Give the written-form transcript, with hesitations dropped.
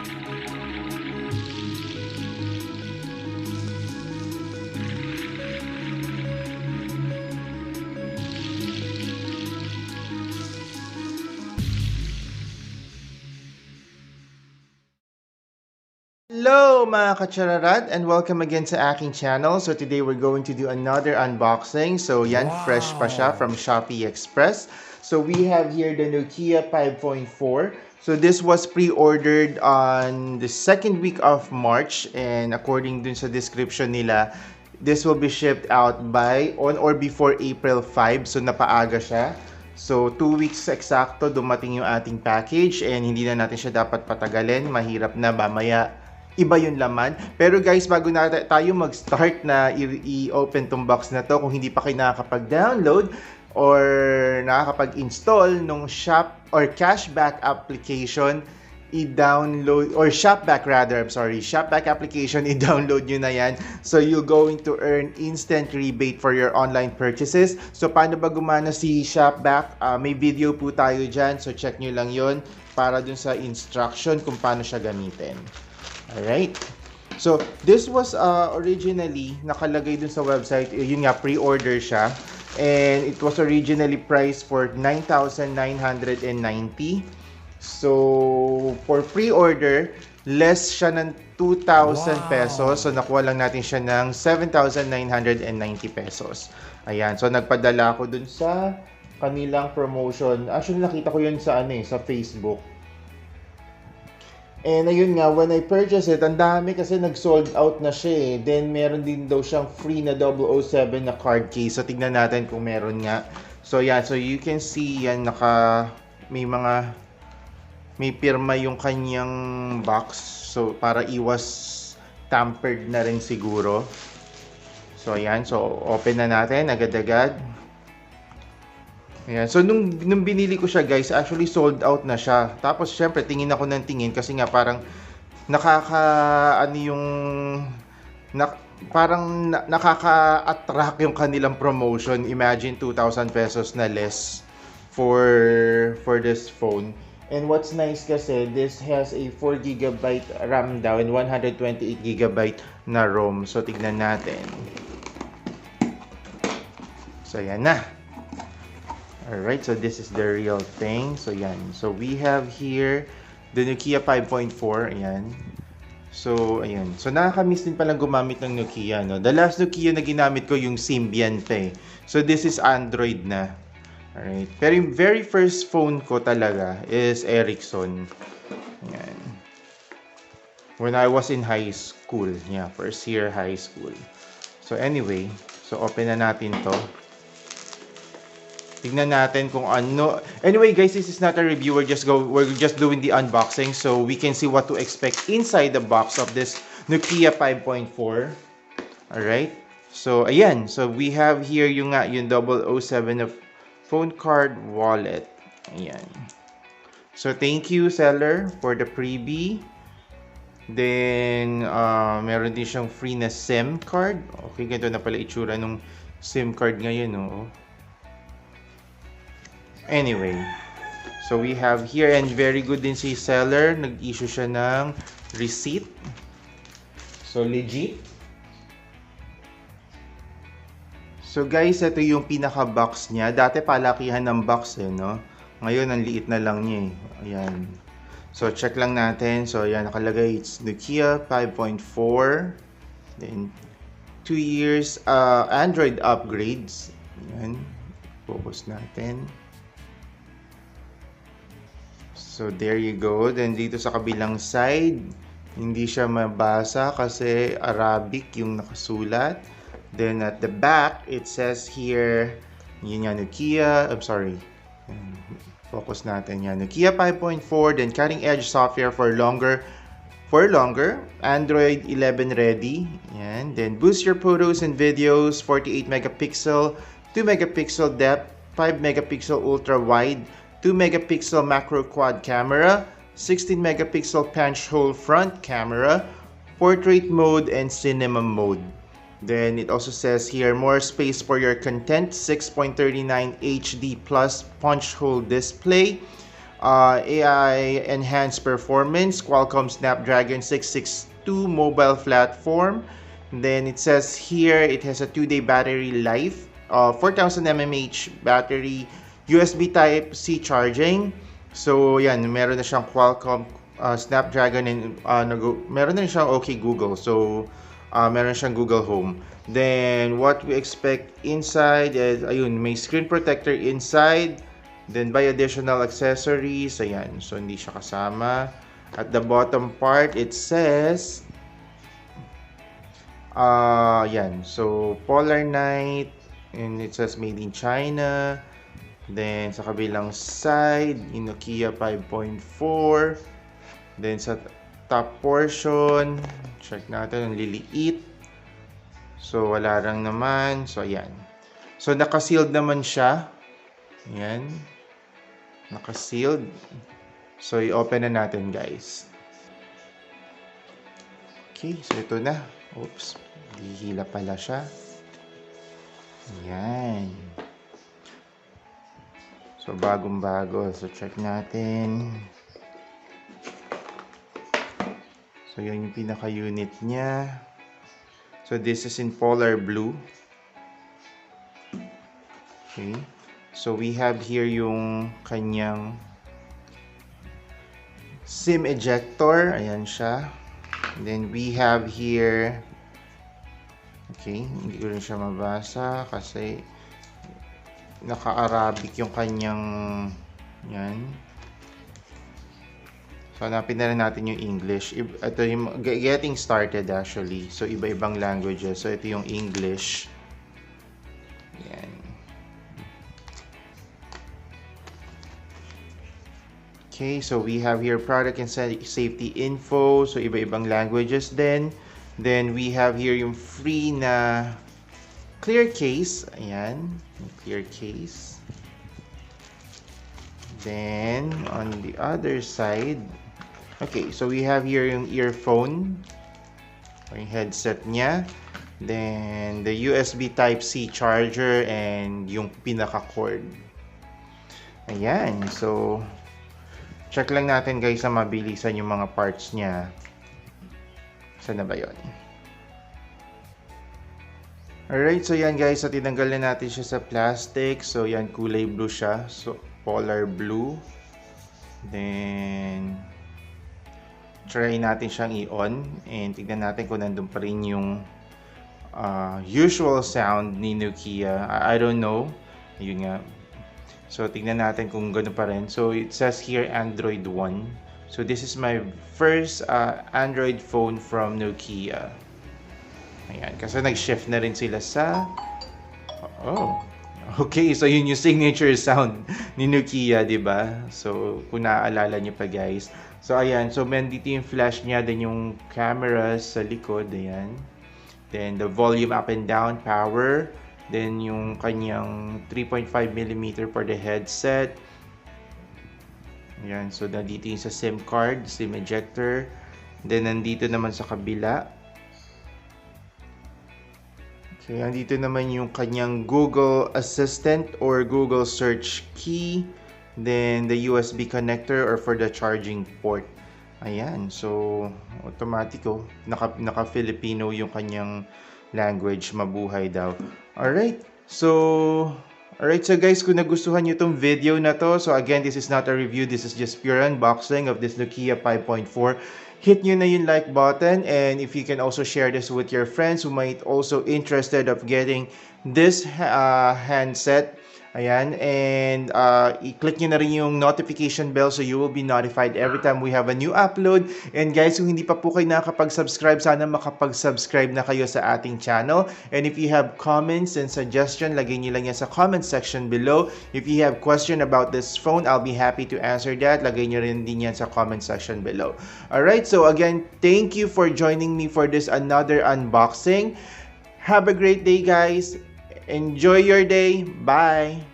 Hello mga katsararat and welcome again sa aking channel. So today we're going to do another unboxing. So yan, fresh pa siya from Shopee Express. So we have here the Nokia 5.4. So this was pre-ordered on the second week of March, and according dun sa description nila, this will be shipped out by on or before April 5. So napaaga siya. So 2 weeks eksakto dumating yung ating package, and hindi na natin siya dapat patagalin. Mahirap na mamaya iba yung laman. Pero guys, bago na tayo mag-start na i-open tong box na to, kung hindi pa kayo nakakapag-download or nakakapag-install nung shop or cashback application, i-download, or shopback rather, I'm sorry, shopback application, i-download nyo na yan. So you're going to earn instant rebate for your online purchases. So paano ba gumana si shopback? May video po tayo dyan, so check nyo lang yon para dun sa instruction kung paano siya gamitin. Alright. So, this was originally nakalagay dun sa website. Yun nga, pre-order siya. And it was originally priced for 9,990. So, for pre-order, less siya ng 2,000 pesos. So, nakuha lang natin siya ng 7,990 pesos. Ayan. So, nagpadala ako dun sa kanilang promotion. Actually, nakita ko yun sa, sa Facebook. And ayun nga, when I purchased it, ang dami kasi nag-sold out na siya eh. Then, meron din daw siyang free na 007 na card case. So, tignan natin kung meron nga. So, yeah. So, you can see yan, may pirma yung kanyang box. So, para iwas tampered na rin siguro. So, ayan. So, open na natin agad-agad. Ayan. So, nung binili ko siya, guys, actually sold out na siya. Tapos, syempre, tingin ako ng tingin kasi nga parang nakaka-attract yung kanilang promotion. Imagine 2,000 pesos na less for this phone. And what's nice kasi, this has a 4GB RAM daw and 128GB na ROM. So, tignan natin. So, ayan na. Alright, so this is the real thing. So, yan. So, we have here the Nokia 5.4. Ayan. So, ayan. So, nakakamiss din palang gumamit ng Nokia, no? The last Nokia na ginamit ko yung Symbian pa eh. So, this is Android na. Alright. Pero yung very first phone ko talaga is Ericsson. Ayan. When I was in high school. Yeah, first year high school. So, anyway. So, open na natin to. Tignan natin kung ano. Anyway, guys, this is not a review. We're just doing the unboxing so we can see what to expect inside the box of this Nokia 5.4. Alright. So, ayan. So, we have here yung 007 of phone card wallet. Ayan. So, thank you, seller, for the freebie. Then, meron din siyang free na SIM card. Okay, ganito na pala itsura nung SIM card ngayon, oh. Anyway, so we have here, and very good din si seller, nag-issue siya ng receipt. So legit. So guys, ito yung pinaka-box niya. Dati palakihan ng box eh, no? Ngayon, ang liit na lang niya eh. Ayan. So check lang natin. So ayan, nakalagay, it's Nokia 5.4. Then 2 years Android upgrades. Ayan. Focus natin. So, there you go. Then, dito sa kabilang side, hindi siya mabasa kasi Arabic yung nakasulat. Then, at the back, it says here, yun nga, Nokia, I'm sorry. Focus natin yan. Nokia 5.4, then cutting-edge software for longer, Android 11 ready. Yan. Then, boost your photos and videos, 48 megapixel, 2 megapixel depth, 5 megapixel ultra-wide, 2 megapixel macro quad camera, 16 megapixel punch hole front camera, portrait mode, and cinema mode. Then it also says here, more space for your content, 6.39 HD plus punch hole display, AI enhanced performance, Qualcomm Snapdragon 662 mobile platform. Then it says here it has a 2-day battery life, 4000 mAh battery, USB Type-C charging. So yan, meron na siyang Qualcomm Snapdragon and meron na siyang OK Google. So meron siyang Google Home. Then what we expect inside is ayun, may screen protector inside. Then by additional accessories, ayan. So hindi siya kasama. At the bottom part it says yan. So Polar Night, and it says made in China. Then sa kabilang side, Nokia 5.4. Then sa top portion, check natin ang liliit. So wala lang naman. So ayan. So naka-sealed naman siya. Ayan. Naka-sealed. So i-open na natin, guys. Okay, so ito na. Oops, hihila pala siya. Ayan. So bagong-bago. So check natin. So yun yung pinaka-unit niya. So this is in Polar Blue. Okay. So we have here yung kanyang SIM ejector. Ayan siya. And then we have here, okay, hindi ko rin siya mabasa kasi naka-Arabic yung kanyang, yan. So hanapin na rin natin yung English. Ito yung getting started actually. So iba-ibang languages. So ito yung English. Yan. Okay, so we have here product and safety info. So iba-ibang languages din. Then we have here yung free na clear case. Ayan, clear case. Then on the other side, okay, so we have here yung earphone or yung headset niya. Then the USB Type-C charger and yung pinaka-cord. Ayan, so check lang natin guys sa mabilisan yung mga parts niya. Saan na ba yun? Alright, so yan guys. So tinanggal na natin siya sa plastic. So yan, kulay blue siya. So Polar Blue. Then try natin siyang i-on. And tignan natin kung nandun pa rin yung usual sound ni Nokia. I don't know. Ayun nga. So, tignan natin kung gano'n pa rin. So, it says here Android 1. So, this is my first Android phone from Nokia. Ayan. Kasi nag-shift na rin sila sa... Oh. Okay. So, yun yung signature sound ni Nokia, diba? So, kung naaalala nyo pa, guys. So, ayan. So, dito yung flash niya. Then, yung cameras sa likod. Ayan. Then, the volume up and down, power. Then, yung kanyang 3.5mm for the headset. Ayan. So, nandito yung sa SIM card, SIM ejector. Then, nandito naman sa kabila. Okay, nandito naman yung kanyang Google Assistant or Google Search Key. Then, the USB connector or for the charging port. Ayan. So, automatiko. Naka-Filipino yung kanyang language. Mabuhay daw. Alright, so guys, kung nagustuhan nyo itong video na to, so again, this is not a review, this is just pure unboxing of this Nokia 5.4. Hit nyo na yung like button, and if you can also share this with your friends who might also interested of getting this handset. Ayan, and i-click nyo na rin yung notification bell so you will be notified every time we have a new upload. And guys, kung hindi pa po kayo nakakapag-subscribe, sana makapag-subscribe na kayo sa ating channel. And if you have comments and suggestion, lagay nyo lang yan sa comment section below. If you have question about this phone, I'll be happy to answer that. Lagay nyo rin din yan sa comment section below. Alright, so again, thank you for joining me for this another unboxing. Have a great day, guys. Enjoy your day. Bye.